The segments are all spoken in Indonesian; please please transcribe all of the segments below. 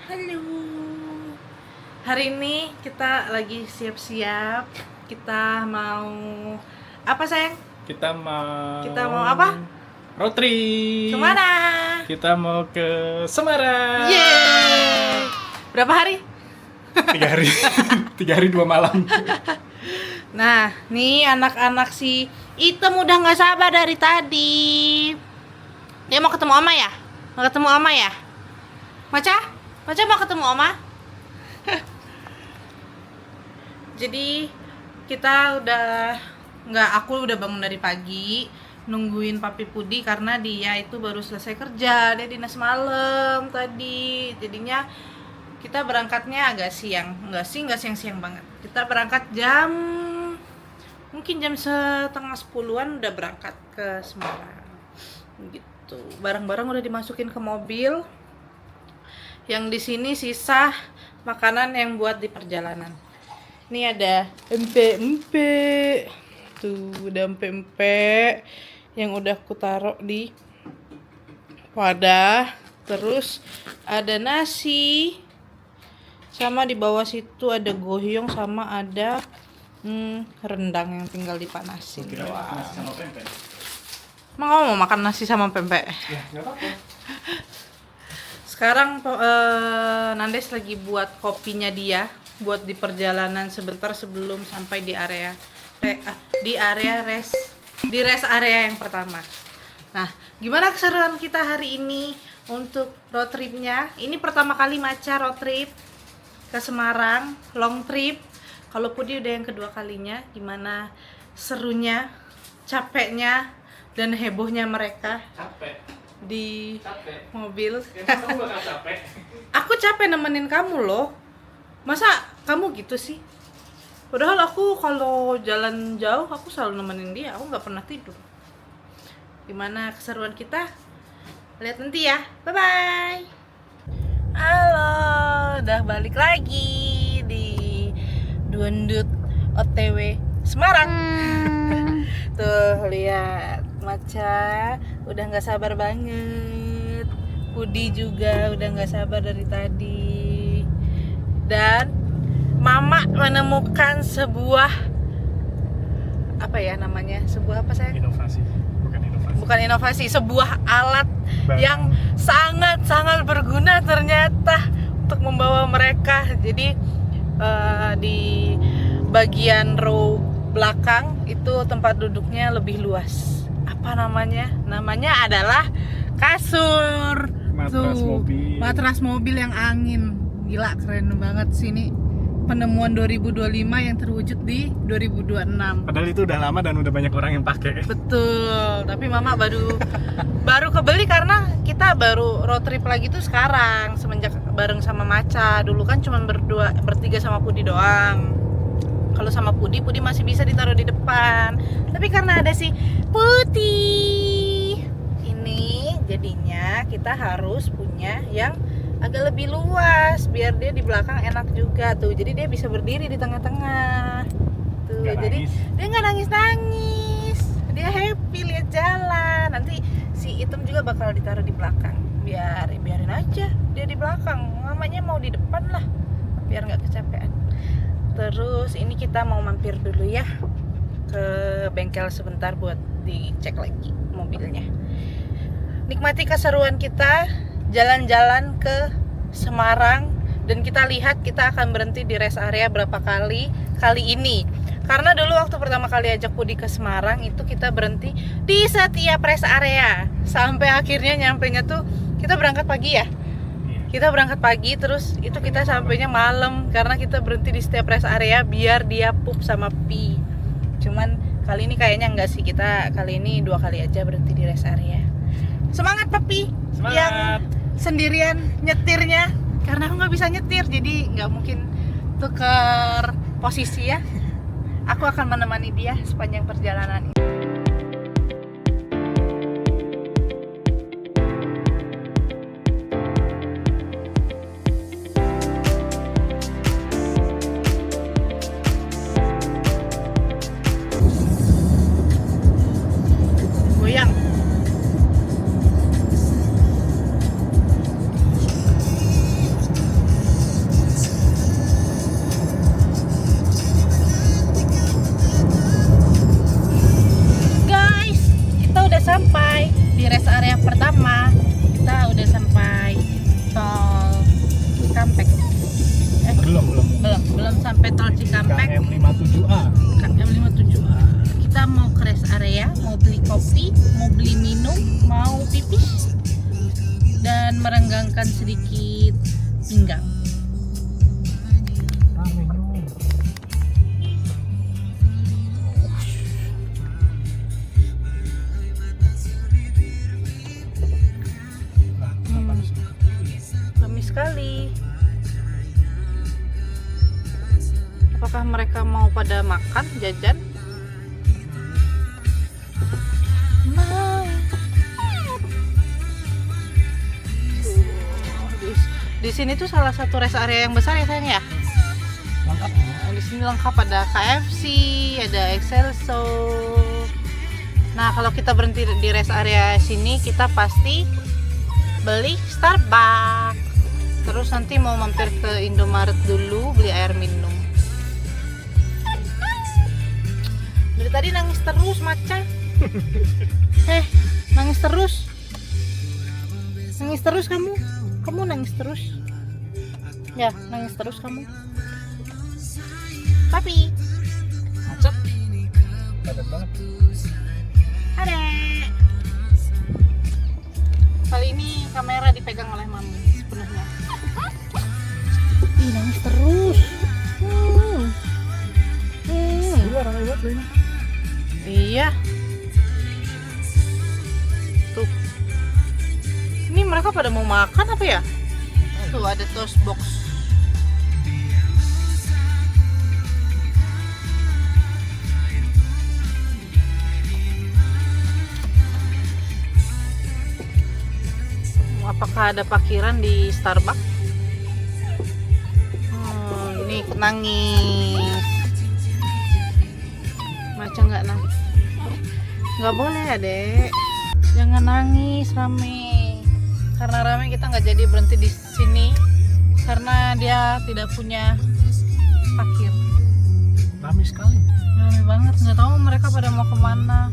Halo. Hari ini kita lagi siap-siap. Kita mau apa, sayang? Kita mau apa? Road trip. Kemana? Kita mau ke Semarang. Yeay. Berapa hari? 3 hari. 3 hari 2 malam. Nah, nih anak-anak si Item udah nggak sabar dari tadi. Dia mau ketemu Oma ya? Mau ketemu Oma ya? Maca mau ketemu Oma? Jadi kita aku udah bangun dari pagi nungguin Papi Pudi karena dia itu baru selesai kerja, dia dinas malam tadi. Jadinya kita berangkatnya agak siang. Enggak siang-siang banget. Kita berangkat mungkin jam setengah 10-an udah berangkat ke Semarang. Gitu. Barang-barang udah dimasukin ke mobil. Yang di sini sisa makanan yang buat di perjalanan. Ini ada empek-empek. Tuh, ada empek-empek yang udah aku taruh di wadah. Terus ada nasi. Sama di bawah situ ada goyong sama ada rendang yang tinggal dipanasin. Wow. Emang kamu mau makan nasi sama pempek? Ya, enggak apa-apa. Sekarang Nandes lagi buat kopinya dia buat di perjalanan sebentar sebelum sampai di rest area yang pertama. Nah, gimana keseruan kita hari ini untuk road tripnya? Ini pertama kali Maca road trip ke Semarang, long trip. Kalau Pudi udah yang kedua kalinya. Gimana serunya, capeknya, dan hebohnya mereka di mobil? Kamu bakal capek. Aku capek nemenin kamu loh. Masa kamu gitu sih? Padahal aku kalau jalan jauh aku selalu nemenin dia. Aku nggak pernah tidur. Gimana keseruan kita? Lihat nanti ya. Bye bye. Halo, udah balik lagi di Duendut OTW Semarang. Tuh lihat, Maca udah nggak sabar banget. Pudi juga udah nggak sabar dari tadi. Dan Mama menemukan sebuah apa ya namanya? Sebuah apa, sayang? Inovasi. Bukan inovasi, sebuah alat yang sangat-sangat berguna ternyata untuk membawa mereka. Jadi di bagian row belakang itu tempat duduknya lebih luas. Apa namanya? Namanya adalah kasur. Matras mobil. Matras mobil yang angin. Gila, keren banget sih ini. Penemuan 2025 yang terwujud di 2026. Padahal itu udah lama dan udah banyak orang yang pakai. Betul, tapi Mama baru kebeli karena kita baru road trip lagi tuh sekarang semenjak bareng sama Maca. Dulu kan cuma bertiga sama Pudi doang. Kalau sama Pudi masih bisa ditaruh di depan. Tapi karena ada si Putih ini, jadinya kita harus punya yang agak lebih luas biar dia di belakang enak juga tuh. Jadi dia bisa berdiri di tengah-tengah. Tuh, Gak jadi nangis. dia nggak nangis-nangis. Dia happy lihat jalan. Nanti si Item juga bakal ditaruh di belakang. Biarin aja dia di belakang. Mamanya mau di depan lah. Biar nggak kecapean. Terus ini kita mau mampir dulu ya ke bengkel sebentar buat dicek lagi mobilnya. Nikmati keseruan kita jalan-jalan ke Semarang, dan kita lihat kita akan berhenti di rest area berapa kali ini. Karena dulu waktu pertama kali ajak Pudi ke Semarang itu kita berhenti di setiap rest area sampai akhirnya nyampenya tuh kita berangkat pagi ya. Kita berangkat pagi terus itu kita sampainya malam karena kita berhenti di setiap rest area biar dia pup sama pi. Cuman kali ini kayaknya enggak sih, kita kali ini 2 kali aja berhenti di rest area. Semangat Papi. Semangat. Yang sendirian nyetirnya karena aku nggak bisa nyetir jadi nggak mungkin tukar posisi ya. Aku akan menemani dia sepanjang perjalanan ini. Goyang. Cikampek. Belum sampai tol Cikampek. KM 57A. KM 57A. Kita mau ke rest area, mau beli kopi, mau beli minum, mau pipis, dan merenggangkan sedikit pinggang. Rame juga. Rame sekali. Apakah mereka mau pada makan, jajan? Di sini tuh salah satu rest area yang besar ya sayang ya. Lengkap. Di sini lengkap, ada KFC, ada Excelso. Nah kalau kita berhenti di rest area sini kita pasti beli Starbucks. Terus nanti mau mampir ke Indomaret dulu beli air minum. Dari tadi nangis terus macan. Nangis terus. Nangis terus kamu. Kamu nangis terus. Ya, nangis terus kamu. Papi. Macet. Padat banget. Adek. Kali ini kamera dipegang oleh mami sepenuhnya. Ih, nangis terus. Iya, ramai banget ini. Iya. Tuh. Ini mereka pada mau makan apa ya? Tuh ada toast box. Apakah ada parkiran di Starbucks? Ini nangis. Maca nggak nangis? Nggak boleh adek. Jangan nangis Rame. Karena Rame kita nggak jadi berhenti di sini karena dia tidak punya parkir. Ramai sekali. Rame banget, nggak tahu mereka pada mau kemana.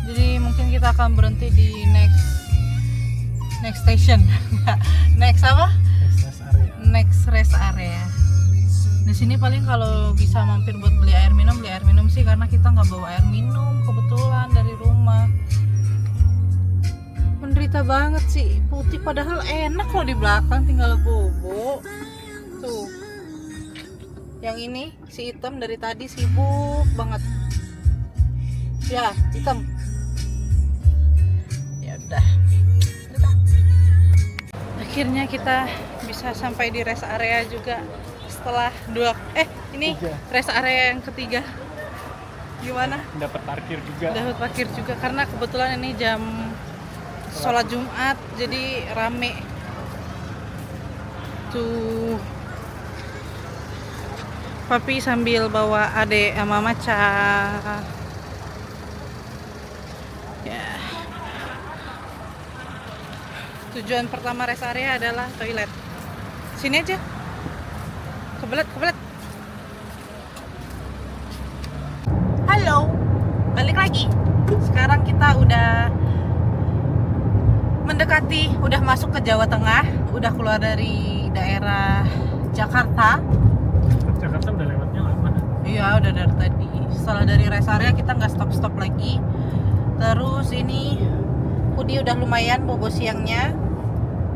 Jadi mungkin kita akan berhenti di next station. Next apa? Rest area. Next rest area. Di sini paling kalau bisa mampir buat beli air minum sih karena kita nggak bawa air minum kebetulan dari rumah. Menderita banget sih Putih, padahal enak loh di belakang tinggal bobo. Tuh. Yang ini si Hitam dari tadi sibuk banget. Ya, Hitam. Ya udah. Akhirnya kita bisa sampai di rest area juga setelah rest area yang ketiga. Gimana? Dapat parkir juga. Dapat parkir juga karena kebetulan ini jam sholat Jumat jadi rame. Tuh. Papi sambil bawa adek sama Maca. Ya. Tujuan pertama rest area adalah toilet. Sini aja. Kebelet. Halo. Balik lagi. Sekarang kita udah masuk ke Jawa Tengah, udah keluar dari daerah Jakarta. Jakarta udah lewatnya lama. Iya, udah dari tadi. Setelah dari rest area kita nggak stop lagi. Terus ini Pudi udah lumayan bobo siangnya.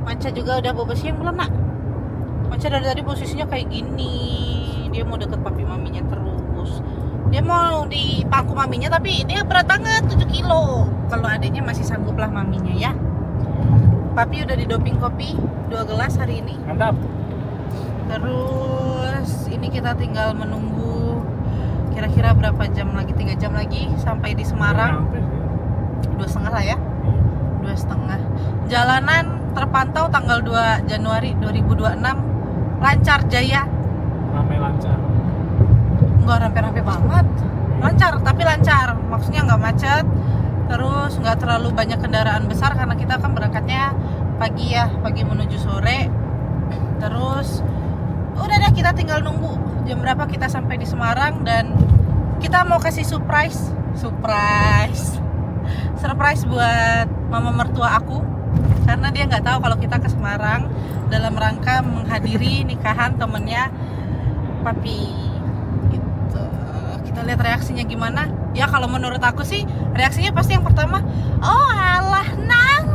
Maca juga udah bobo siang belum nak? Maca dari tadi posisinya kayak gini. Dia mau deket papi maminya terus. Dia mau di pangku maminya tapi dia berat banget 7 kilo. Kalau adiknya masih sanggup lah maminya ya. Papi udah di doping kopi 2 gelas hari ini. Mantap. Terus ini kita tinggal menunggu kira-kira berapa jam lagi, 3 jam lagi sampai di Semarang. 2,5 lah ya. 2,5. Jalanan terpantau tanggal 2 Januari 2026 lancar jaya. Ramai lancar. Nggak rampe-rampe banget, lancar, tapi lancar, maksudnya nggak macet, terus nggak terlalu banyak kendaraan besar karena kita kan berangkatnya pagi ya, pagi menuju sore. Terus udah deh, kita tinggal nunggu jam berapa kita sampai di Semarang dan kita mau kasih surprise buat mama mertua aku karena dia nggak tahu kalau kita ke Semarang. dalam rangka menghadiri nikahan temennya Papi gitu. Kita lihat reaksinya gimana. Ya kalau menurut aku sih reaksinya pasti yang pertama, oh alah Nang,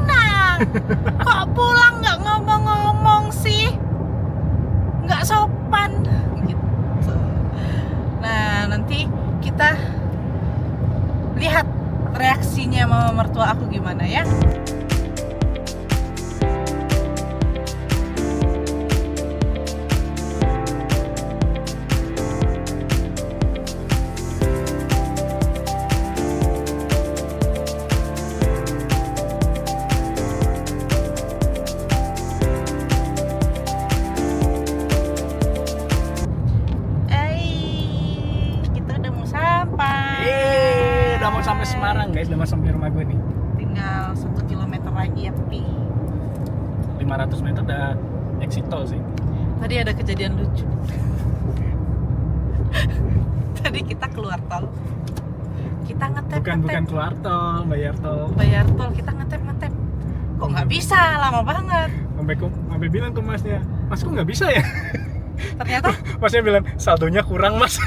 kok pulang nggak ngomong-ngomong sih, nggak sopan gitu. Nah nanti kita lihat reaksinya mama mertua aku gimana ya. Udah mau sampai Semarang guys, udah mau sampai rumah gue nih. Tinggal 1 kilometer lagi ya Pi. 500 meter udah exit tol sih. Tadi ada kejadian lucu. Tadi kita keluar tol, kita ngetep. Bukan keluar tol, bayar tol. Bayar tol, kita ngetep. Kok nggak bisa, lama banget. Sampai bilang ke masnya, mas kok nggak bisa ya? Ternyata masnya bilang saldonya kurang mas.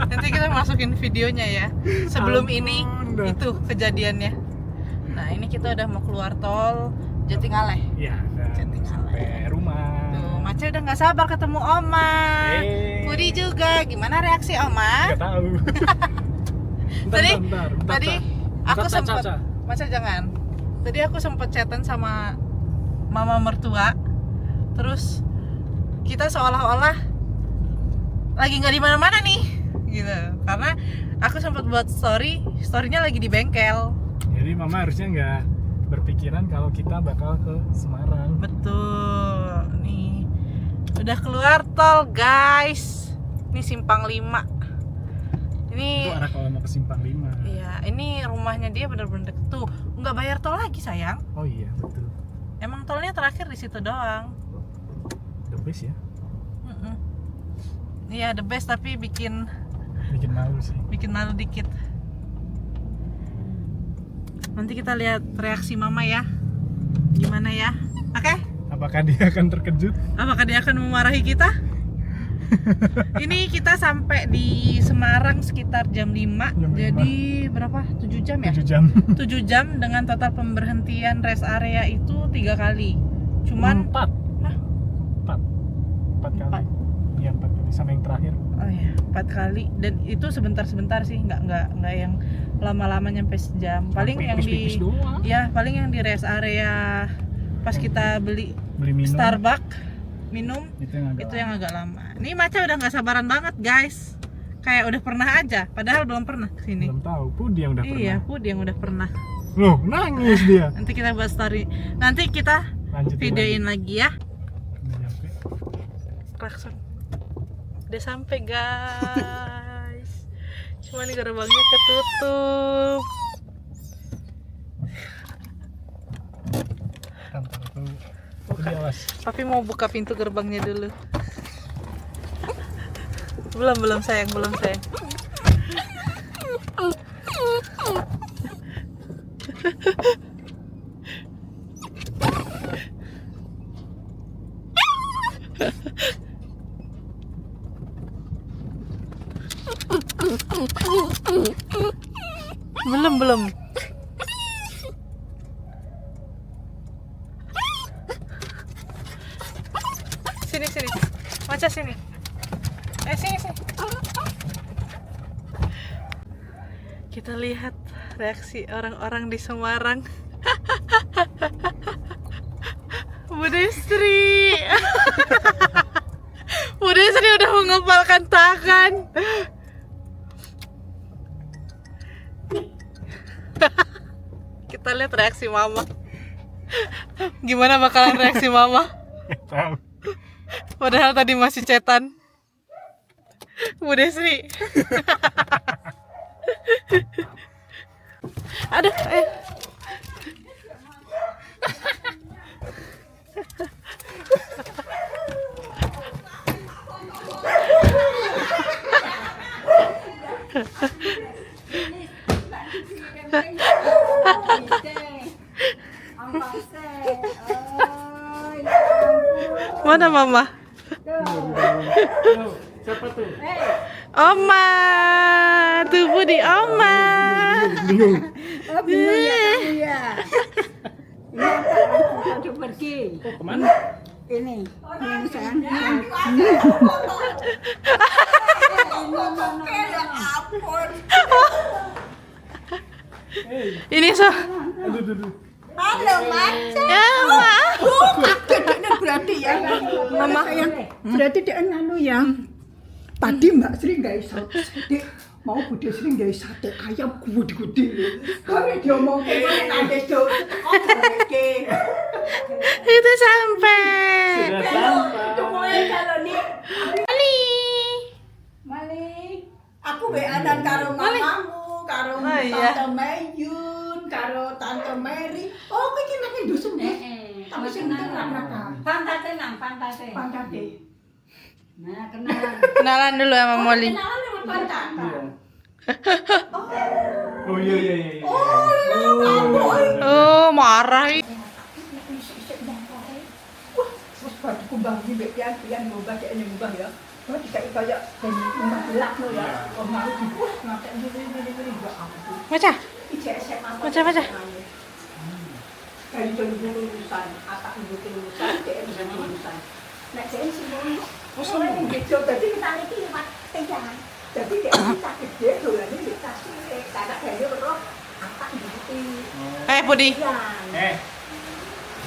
nanti kita masukin videonya ya. Sebelum Ampun, ini dah. itu kejadiannya. Nah ini kita udah mau keluar tol Jatingaleh. Iya, udah sampai rumah. Tuh, Maca udah nggak sabar ketemu Oma. Budi juga. Gimana reaksi Oma? Nggak tahu. Tadi aku Bentar, sempet Caca. Maca jangan. Tadi aku sempet chatan sama mama mertua. Terus kita seolah-olah lagi nggak di mana-mana nih, gitu. Karena aku sempat buat storynya lagi di bengkel. Jadi mama harusnya nggak berpikiran kalau kita bakal ke Semarang. Betul. Nih, udah keluar tol guys. Ini Simpang 5. Ini Itu arah kalau mau ke Simpang 5. iya, ini rumahnya dia bener-bener deket. Tuh, nggak bayar tol lagi sayang. Oh iya betul. Emang tolnya terakhir di situ doang. The best ya. Iya the best tapi bikin Malu sih. malu dikit. Nanti kita lihat reaksi mama ya, gimana ya. Oke? Apakah dia akan terkejut? Apakah dia akan memarahi kita? Ini kita sampai di Semarang sekitar jam 5. Jam 5. Jadi berapa? 7 jam ya? 7 jam. 7 jam dengan total pemberhentian rest area itu 3 kali. Cuman 4 Hah? 4 kali. Iya 4 kali sama yang terakhir. oh ya, 4 kali dan itu sebentar-sebentar sih, nggak yang lama-lama nyampe sejam. Paling yang Pipis-pipis di doang. ya paling yang di rest area pas kita beli Beli minum. Starbucks minum Itu yang agak lama. Ini Maca udah nggak sabaran banget guys, kayak udah pernah aja padahal belum pernah kesini. Belum tahu. Pudi yang udah Iya, pernah. Pudi yang udah pernah. Loh, nangis dia. Nanti kita buat story, nanti kita Lanjutin videoin lagi ya. Udah nyampe. Klakson udah sampai guys. Cuman gerbangnya ketutup. Kantor tuh. Buka. Awas. Papi mau buka pintu gerbangnya dulu. Belum sayang. Belum. Sini. Maca sini. Sini. Kita lihat reaksi orang-orang di Semarang. Budesri. Budesri udah mengepalkan tangan. Kita lihat reaksi mama. Gimana bakalan reaksi mama? Tahu. Padahal tadi masih cetan. Bu Desri. Aduh, Mana mama? Tuh, siapa tuh? Oma, tubuh di Oma. Bingung. Oh, bingung ya kamu ya. Ini apa untuk pergi? Oh, kemana? Ini sayang. Ini so. Aduh, aduh, aduh. Halo, Maca. Ya, Ma. Ini berarti ya. Mama sayang. Berarti dia anu yang tadi Mbak Sri nggak iso. Dek, mau Bude Sri nggak sate ayam gede-gede. Kami dia mau kayak nanti do. Itu sampai. Sudah sampai. Mulai kalau nih. Mali. Aku beanan karo mamamu, karo Oh, iya. Tante Mayun, karo Tante Mary. Oh, kowe iki nek dusun deh. Tapi sing penting anak. Pantate nang, pantate. Pantate. Nah, kenal. Kenalan dulu sama Molly. Kenalan sama Pantate. Iya. Oh iya iya iya. iya. Oh, marah. Wes baru kumbang iki mek pian ngubah cek ngubah ya. Kok dikai kaya ben rumah gelap lho ya. Oh mau dipuh ngatek ngene ya ampun. Baca. Ijek SMA. Baca. Kayak jadi lulusan, atak ibu lulusan, dia bisa lulusan. Nek saya sih mau, ini gitu. Jadi kita ini lewat tengah. Jadi dia kita gede, dolan ini dikasih, karena dia beroh atak ibu. Budi. Ya.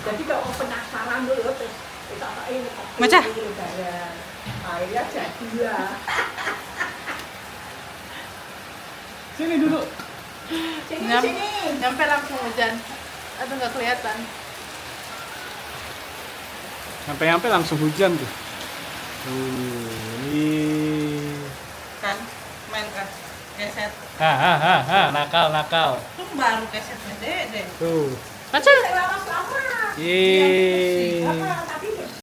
Jadi kalau penasaran dulu terus kita ini. Baca. Akhirnya jadi lah. Sini duduk. Sini. Nyampe langsung hujan. Aduh, nggak kelihatan. Sampai langsung hujan tuh. Ini. Kan, main kan. Keset. Nakal. Itu baru kesetnya deh. Tuh. Baca. Lama-lama. Yeay. Apa